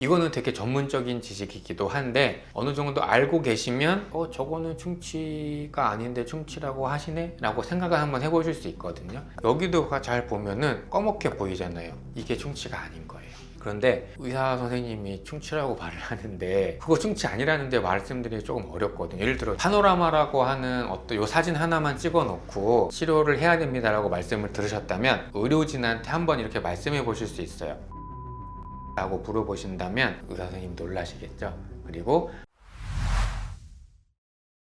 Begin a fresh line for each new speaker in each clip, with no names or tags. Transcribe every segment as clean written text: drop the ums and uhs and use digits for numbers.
이거는 되게 전문적인 지식이기도 한데 어느 정도 알고 계시면 저거는 충치가 아닌데 충치라고 하시네? 라고 생각을 한번 해보실 수 있거든요. 여기도 잘 보면은 검게 보이잖아요. 이게 충치가 아닌 거예요. 그런데 의사 선생님이 충치라고 말을 하는데 그거 충치 아니라는데 말씀드리기 조금 어렵거든요. 예를 들어 파노라마라고 하는 어떤 요 사진 하나만 찍어 놓고 치료를 해야 됩니다 라고 말씀을 들으셨다면 의료진한테 한번 이렇게 말씀해 보실 수 있어요. 라고 물어보신다면 의사 선생님 놀라시겠죠. 그리고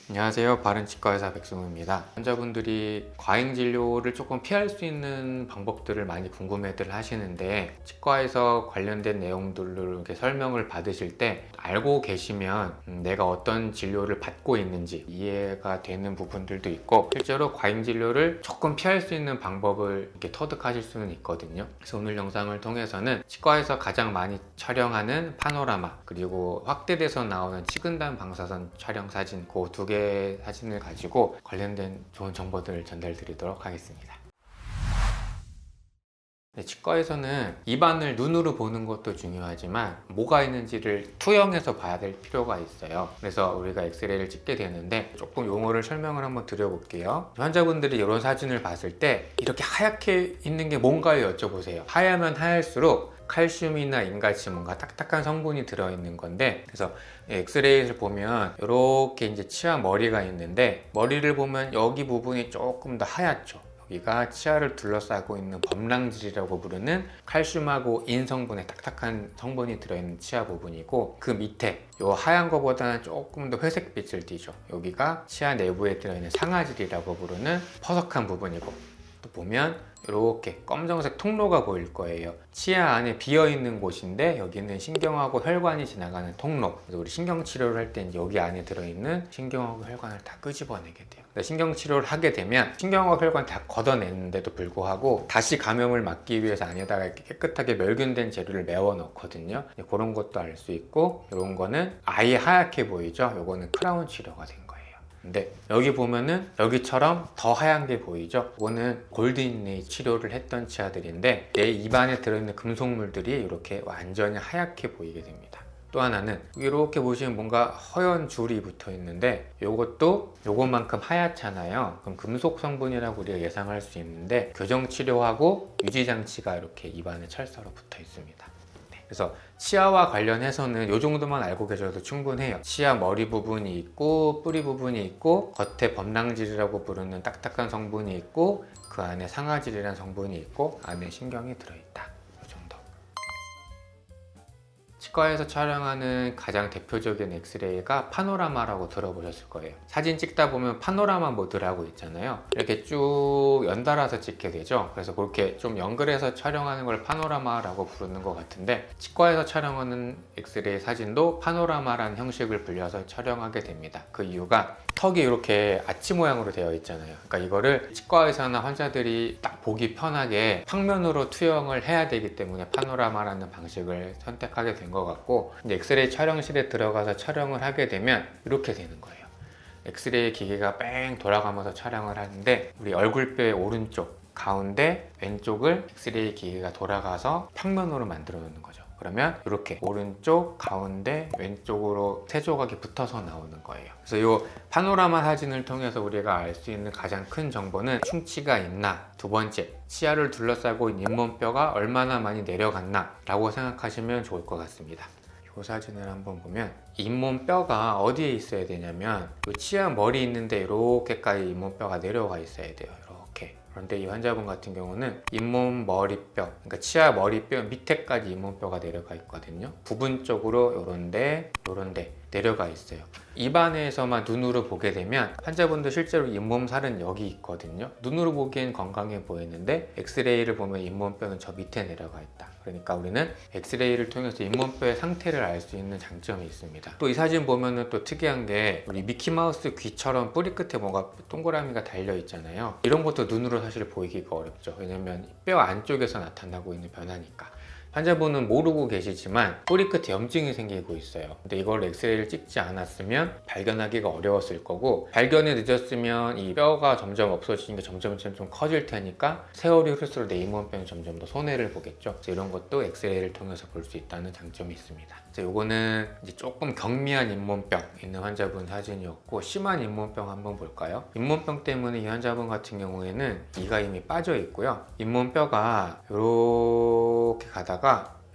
안녕하세요. 바른치과 의사 백승우입니다. 환자분들이 과잉 진료를 조금 피할 수 있는 방법들을 많이 궁금해들 하시는데 치과에서 관련된 내용들을 이렇게 설명을 받으실 때 알고 계시면 내가 어떤 진료를 받고 있는지 이해가 되는 부분들도 있고 실제로 과잉 진료를 조금 피할 수 있는 방법을 이렇게 터득하실 수는 있거든요. 그래서 오늘 영상을 통해서는 치과에서 가장 많이 촬영하는 파노라마 그리고 확대돼서 나오는 치근단 방사선 촬영 사진 그 두 개 사진을 가지고 관련된 좋은 정보들을 전달 드리도록 하겠습니다. 치과에서는 입안을 눈으로 보는 것도 중요하지만 뭐가 있는지를 투영해서 봐야 될 필요가 있어요. 그래서 우리가 엑스레이를 찍게 되는데 조금 용어를 설명을 한번 드려볼게요. 환자분들이 이런 사진을 봤을 때 이렇게 하얗게 있는 게 뭔가요? 여쭤보세요. 하얗면 하얄수록 칼슘이나 인갈치 뭔가 딱딱한 성분이 들어있는 건데 그래서 엑스레이를 보면 이렇게 이제 치아 머리가 있는데 머리를 보면 여기 부분이 조금 더 하얗죠. 여기가 치아를 둘러싸고 있는 범랑질이라고 부르는 칼슘하고 인 성분의 딱딱한 성분이 들어있는 치아 부분이고 그 밑에 이 하얀 거보다는 조금 더 회색빛을 띠죠. 여기가 치아 내부에 들어있는 상아질이라고 부르는 퍼석한 부분이고 또 보면 이렇게 검정색 통로가 보일 거예요. 치아 안에 비어있는 곳인데 여기는 신경하고 혈관이 지나가는 통로. 그래서 우리 신경치료를 할 때 여기 안에 들어있는 신경하고 혈관을 다 끄집어내게 돼요. 신경치료를 하게 되면 신경하고 혈관 다 걷어내는데도 불구하고 다시 감염을 막기 위해서 안에다가 깨끗하게 멸균된 재료를 메워 넣거든요. 그런 것도 알 수 있고 이런 거는 아예 하얗게 보이죠. 이거는 크라운 치료가 된 거예요. 근데 여기 보면은 여기처럼 더 하얀 게 보이죠? 이거는 골든레이 치료를 했던 치아들인데 내 입안에 들어있는 금속물들이 이렇게 완전히 하얗게 보이게 됩니다. 또 하나는 이렇게 보시면 뭔가 허연 줄이 붙어 있는데 이것도 요것만큼 하얗잖아요. 그럼 금속 성분이라고 우리가 예상할 수 있는데 교정 치료하고 유지 장치가 이렇게 입안에 철사로 붙어 있습니다. 그래서 치아와 관련해서는 이 정도만 알고 계셔도 충분해요. 치아 머리 부분이 있고 뿌리 부분이 있고 겉에 범랑질이라고 부르는 딱딱한 성분이 있고 그 안에 상아질이라는 성분이 있고 안에 신경이 들어있다. 이 정도. 치과에서 촬영하는 가장 대표적인 엑스레이가 파노라마라고 들어보셨을 거예요. 사진 찍다 보면 파노라마 모드라고 있잖아요. 이렇게 쭉 연달아서 찍게 되죠. 그래서 그렇게 좀 연결해서 촬영하는 걸 파노라마라고 부르는 것 같은데 치과에서 촬영하는 엑스레이 사진도 파노라마라는 형식을 불려서 촬영하게 됩니다. 그 이유가 턱이 이렇게 아치 모양으로 되어 있잖아요. 그러니까 이거를 치과의사나 환자들이 딱 보기 편하게 평면으로 투영을 해야 되기 때문에 파노라마라는 방식을 선택하게 된 것 같고 이제 엑스레이 촬영실에 들어가서 촬영을 하게 되면 이렇게 되는 거예요. 엑스레이 기계가 뺑 돌아가면서 촬영을 하는데 우리 얼굴뼈의 오른쪽, 가운데, 왼쪽을 엑스레이 기계가 돌아가서 평면으로 만들어 놓는 거죠. 그러면 이렇게 오른쪽, 가운데, 왼쪽으로 세 조각이 붙어서 나오는 거예요. 그래서 이 파노라마 사진을 통해서 우리가 알 수 있는 가장 큰 정보는 충치가 있나, 두 번째, 치아를 둘러싸고 있는 잇몸뼈가 얼마나 많이 내려갔나 라고 생각하시면 좋을 것 같습니다. 이 사진을 한번 보면 잇몸뼈가 어디에 있어야 되냐면 이 치아 머리 있는데 이렇게까지 잇몸뼈가 내려가 있어야 돼요. 이렇게. 그런데 이 환자분 같은 경우는 잇몸 머리뼈, 그러니까 치아 머리뼈 밑에까지 잇몸뼈가 내려가 있거든요. 부분적으로 요런데 내려가 있어요. 입안에서만 눈으로 보게 되면 환자분도 실제로 잇몸살은 여기 있거든요. 눈으로 보기엔 건강해 보이는데 엑스레이를 보면 잇몸뼈는 저 밑에 내려가 있다. 그러니까 우리는 엑스레이를 통해서 잇몸뼈의 상태를 알 수 있는 장점이 있습니다. 또 이 사진 보면은 또 특이한 게 우리 미키마우스 귀처럼 뿌리 끝에 뭔가 동그라미가 달려 있잖아요. 이런 것도 눈으로 사실 보이기가 어렵죠. 왜냐면 뼈 안쪽에서 나타나고 있는 변화니까. 환자분은 모르고 계시지만 뿌리 끝에 염증이 생기고 있어요. 근데 이걸 엑스레이를 찍지 않았으면 발견하기가 어려웠을 거고, 발견이 늦었으면 이 뼈가 점점 없어지는 게 점점 좀 커질 테니까 세월이 흐를수록 내 잇몸병이 점점 더 손해를 보겠죠. 그래서 이런 것도 엑스레이를 통해서 볼 수 있다는 장점이 있습니다. 요거는 이제 조금 경미한 잇몸병 있는 환자분 사진이었고, 심한 잇몸병 한번 볼까요? 잇몸병 때문에 이 환자분 같은 경우에는 이가 이미 빠져 있고요. 잇몸뼈가 이렇게 가다가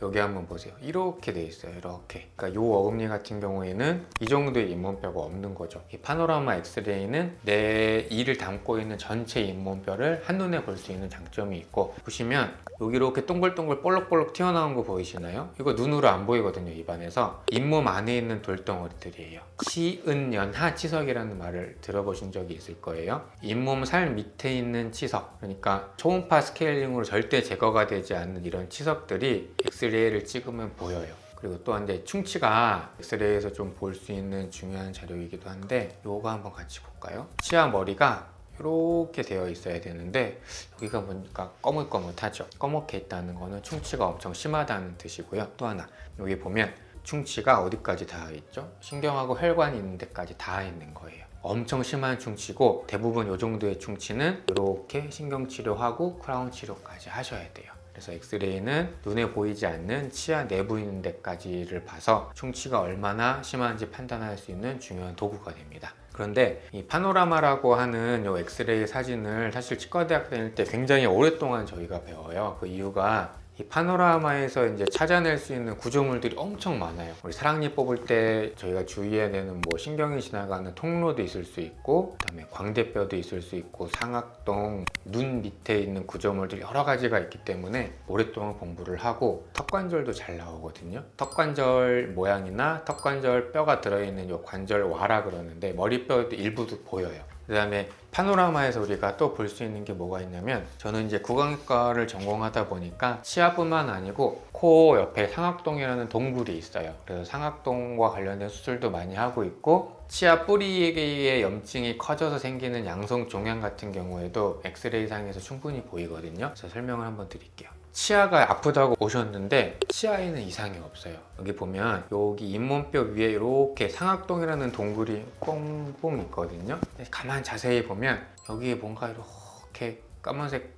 여기 한번 보세요. 이렇게 돼 있어요. 이렇게. 그러니까 이 어금니 같은 경우에는 이 정도의 잇몸뼈가 없는 거죠. 이 파노라마 엑스레이는 내 이를 담고 있는 전체 잇몸뼈를 한눈에 볼 수 있는 장점이 있고, 보시면 여기 이렇게 동글동글 볼록볼록 튀어나온 거 보이시나요? 이거 눈으로 안 보이거든요, 입안에서. 잇몸 안에 있는 돌덩어리들이에요. 치은연하 치석이라는 말을 들어보신 적이 있을 거예요. 잇몸 살 밑에 있는 치석, 그러니까 초음파 스케일링으로 절대 제거가 되지 않는 이런 치석들이 엑스레이를 찍으면 보여요. 그리고 또한 이제 충치가 엑스레이에서 좀 볼 수 있는 중요한 자료이기도 한데, 요거 한번 같이 볼까요? 치아 머리가 이렇게 되어 있어야 되는데 여기가 보니까 거뭇거뭇하죠. 검게 있다는 거는 충치가 엄청 심하다는 뜻이고요. 또 하나, 여기 보면 충치가 어디까지 닿아 있죠? 신경하고 혈관이 있는 데까지 닿아 있는 거예요. 엄청 심한 충치고, 대부분 이 정도의 충치는 이렇게 신경치료하고 크라운 치료까지 하셔야 돼요. 그래서 엑스레이는 눈에 보이지 않는 치아 내부 있는 데까지를 봐서 충치가 얼마나 심한지 판단할 수 있는 중요한 도구가 됩니다. 그런데 이 파노라마라고 하는 이 엑스레이 사진을 사실 치과대학 다닐 때 굉장히 오랫동안 저희가 배워요. 그 이유가 이 파노라마에서 이제 찾아낼 수 있는 구조물들이 엄청 많아요. 우리 사랑니 뽑을 때 저희가 주의해야 되는 뭐 신경이 지나가는 통로도 있을 수 있고, 그다음에 광대뼈도 있을 수 있고, 상악동, 눈 밑에 있는 구조물들이 여러 가지가 있기 때문에 오랫동안 공부를 하고, 턱관절도 잘 나오거든요. 턱관절 모양이나 턱관절 뼈가 들어있는 요 관절와라 그러는데 머리뼈도 일부도 보여요. 그 다음에 파노라마에서 우리가 또 볼 수 있는 게 뭐가 있냐면, 저는 이제 구강외과를 전공하다 보니까 치아뿐만 아니고 코 옆에 상악동이라는 동굴이 있어요. 그래서 상악동과 관련된 수술도 많이 하고 있고, 치아 뿌리의 염증이 커져서 생기는 양성 종양 같은 경우에도 엑스레이 상에서 충분히 보이거든요. 그래서 설명을 한번 드릴게요. 치아가 아프다고 오셨는데 치아에는 이상이 없어요. 여기 보면 여기 잇몸뼈 위에 이렇게 상악동이라는 동굴이 뽕뽕 있거든요. 가만 자세히 보면 여기에 뭔가 이렇게 까만색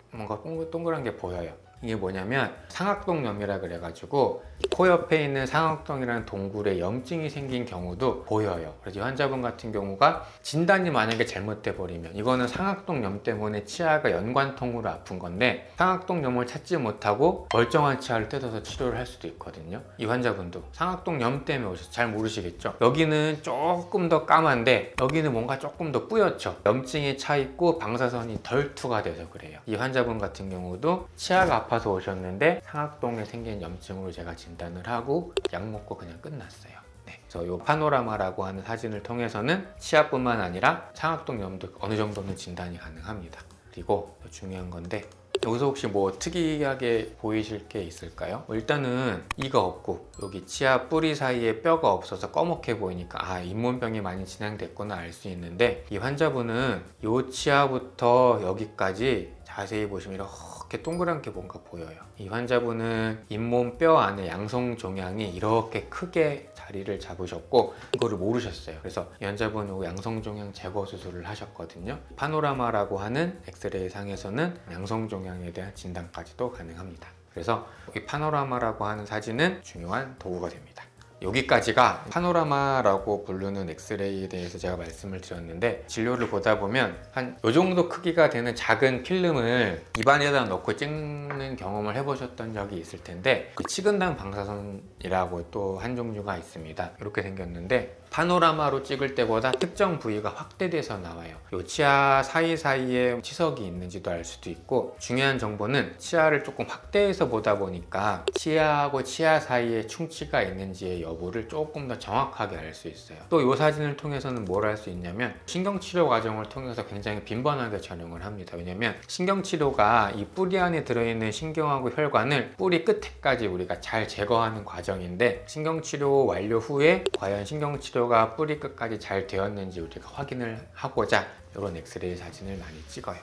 뭔가 동글동글한 게 보여요. 이게 뭐냐면 상악동염이라 그래가지고 코 옆에 있는 상악동이라는 동굴에 염증이 생긴 경우도 보여요. 그래서 이 환자분 같은 경우가 진단이 만약에 잘못돼 버리면 이거는 상악동염 때문에 치아가 연관통으로 아픈 건데, 상악동염을 찾지 못하고 멀쩡한 치아를 뜯어서 치료를 할 수도 있거든요. 이 환자분도 상악동염 때문에 오셔서 잘 모르시겠죠? 여기는 조금 더 까만데 여기는 뭔가 조금 더 뿌옇죠. 염증이 차 있고 방사선이 덜 투가 돼서 그래요. 이 환자분 같은 경우도 치아가 아파서 오셨는데 상악동에 생긴 염증으로 제가 진단을 하고 약 먹고 그냥 끝났어요. 그래서 이 파노라마라고 하는 사진을 통해서는 치아뿐만 아니라 상악동염도 어느 정도는 진단이 가능합니다. 그리고 더 중요한 건데, 여기서 혹시 뭐 특이하게 보이실 게 있을까요? 일단은 이가 없고 여기 치아 뿌리 사이에 뼈가 없어서 꺼멓게 보이니까 잇몸병이 많이 진행됐구나 알 수 있는데, 이 환자분은 이 치아부터 여기까지 자세히 보시면 이렇게 동그란 게 뭔가 보여요. 이 환자분은 잇몸 뼈 안에 양성 종양이 이렇게 크게 자리를 잡으셨고 이거를 모르셨어요. 그래서 이 환자분은 양성 종양 제거 수술을 하셨거든요. 파노라마라고 하는 엑스레이 상에서는 양성 종양에 대한 진단까지도 가능합니다. 그래서 이 파노라마라고 하는 사진은 중요한 도구가 됩니다. 여기까지가 파노라마라고 부르는 엑스레이에 대해서 제가 말씀을 드렸는데, 진료를 보다 보면 한 요 정도 크기가 되는 작은 필름을 입안에다 넣고 찍는 경험을 해보셨던 적이 있을 텐데, 치근당 방사선이라고 또 한 종류가 있습니다. 이렇게 생겼는데 파노라마로 찍을 때보다 특정 부위가 확대돼서 나와요. 요 치아 사이사이에 치석이 있는지도 알 수도 있고, 중요한 정보는 치아를 조금 확대해서 보다 보니까 치아하고 치아 사이에 충치가 있는지의 여부를 조금 더 정확하게 알 수 있어요. 또 이 사진을 통해서는 뭘 할 수 있냐면, 신경치료 과정을 통해서 굉장히 빈번하게 촬영을 합니다. 왜냐면 신경치료가 이 뿌리 안에 들어있는 신경하고 혈관을 뿌리 끝에까지 우리가 잘 제거하는 과정인데, 신경치료 완료 후에 과연 신경치료가 뿌리 끝까지 잘 되었는지 우리가 확인을 하고자 이런 엑스레이 사진을 많이 찍어요.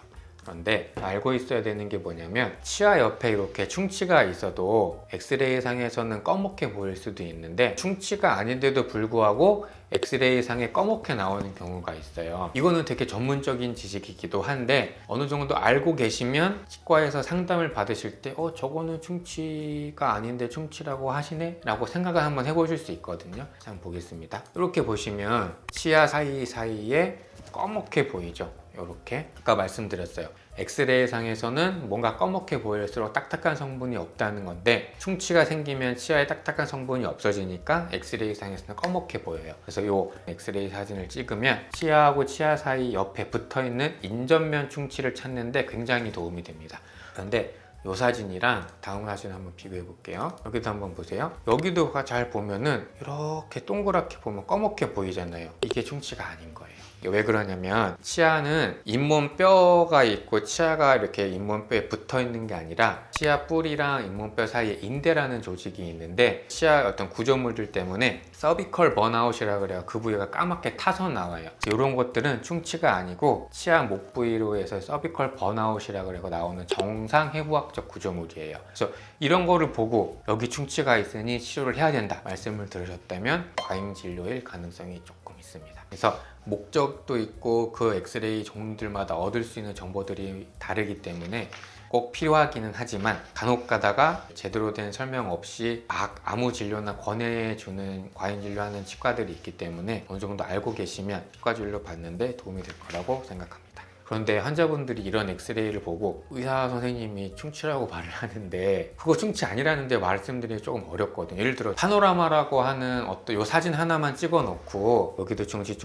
그런데 알고 있어야 되는 게 뭐냐면 치아 옆에 이렇게 충치가 있어도 엑스레이 상에서는 검게 보일 수도 있는데 충치가 아닌데도 불구하고 엑스레이 상에 검게 나오는 경우가 있어요. 이거는 되게 전문적인 지식이기도 한데 어느 정도 알고 계시면 치과에서 상담을 받으실 때 저거는 충치가 아닌데 충치라고 하시네? 라고 생각을 한번 해보실 수 있거든요. 한번 보겠습니다. 이렇게 보시면 치아 사이사이에 검게 보이죠? 이렇게 아까 말씀드렸어요. 엑스레이 상에서는 뭔가 검게 보일수록 딱딱한 성분이 없다는 건데 충치가 생기면 치아에 딱딱한 성분이 없어지니까 엑스레이 상에서는 검게 보여요. 그래서 이 엑스레이 사진을 찍으면 치아하고 치아 사이 옆에 붙어있는 인전면 충치를 찾는데 굉장히 도움이 됩니다. 그런데 이 사진이랑 다음 사진 한번 비교해 볼게요. 여기도 한번 보세요. 여기도 잘 보면은 이렇게 동그랗게 보면 검게 보이잖아요. 이게 충치가 아닌 거예요. 왜 그러냐면 치아는 잇몸뼈가 있고 치아가 이렇게 잇몸뼈에 붙어 있는 게 아니라 치아 뿌리랑 잇몸뼈 사이에 인대라는 조직이 있는데 치아 어떤 구조물들 때문에 서비컬 번아웃이라 그래요. 그 부위가 까맣게 타서 나와요. 이런 것들은 충치가 아니고 치아 목 부위로 해서 서비컬 번아웃이라 그래서 나오는 정상 해부학적 구조물이에요. 그래서 이런 거를 보고 여기 충치가 있으니 치료를 해야 된다 말씀을 들으셨다면 과잉 진료일 가능성이 조금 있습니다. 그래서 목적도 있고 그 엑스레이 종류들마다 얻을 수 있는 정보들이 다르기 때문에 꼭 필요하기는 하지만 간혹 가다가 제대로 된 설명 없이 아무 진료나 권해주는 과잉 진료하는 치과들이 있기 때문에 어느 정도 알고 계시면 치과 진료 받는데 도움이 될 거라고 생각합니다. 그런데 환자분들이 이런 엑스레이를 보고 의사 선생님이 충치라고 말을 하는데 그거 충치 아니라는데 말씀드리기 조금 어렵거든요. 예를 들어 파노라마라고 하는 어떤 요 사진 하나만 찍어 놓고 여기도 충치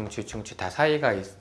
다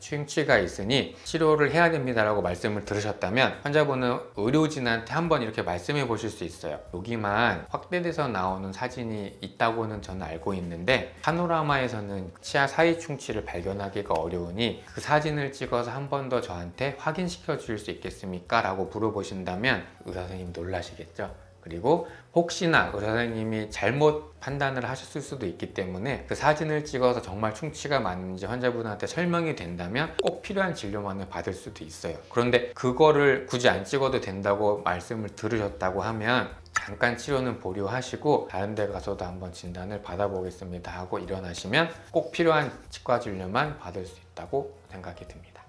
충치가 있으니 치료를 해야 됩니다 라고 말씀을 들으셨다면 환자분은 의료진한테 한번 이렇게 말씀해 보실 수 있어요. 여기만 확대돼서 나오는 사진이 있다고는 저는 알고 있는데 파노라마에서는 치아 사이 충치를 발견하기가 어려우니 그 사진을 찍어서 한 번 더 저한테 확인시켜 줄 수 있겠습니까? 라고 물어보신다면 의사 선생님 놀라시겠죠? 그리고 혹시나 의사 선생님이 잘못 판단을 하셨을 수도 있기 때문에 그 사진을 찍어서 정말 충치가 맞는지 환자분한테 설명이 된다면 꼭 필요한 진료만을 받을 수도 있어요. 그런데 그거를 굳이 안 찍어도 된다고 말씀을 들으셨다고 하면 잠깐 치료는 보류하시고 다른 데 가서도 한번 진단을 받아보겠습니다 하고 일어나시면 꼭 필요한 치과 진료만 받을 수 있다고 생각이 듭니다.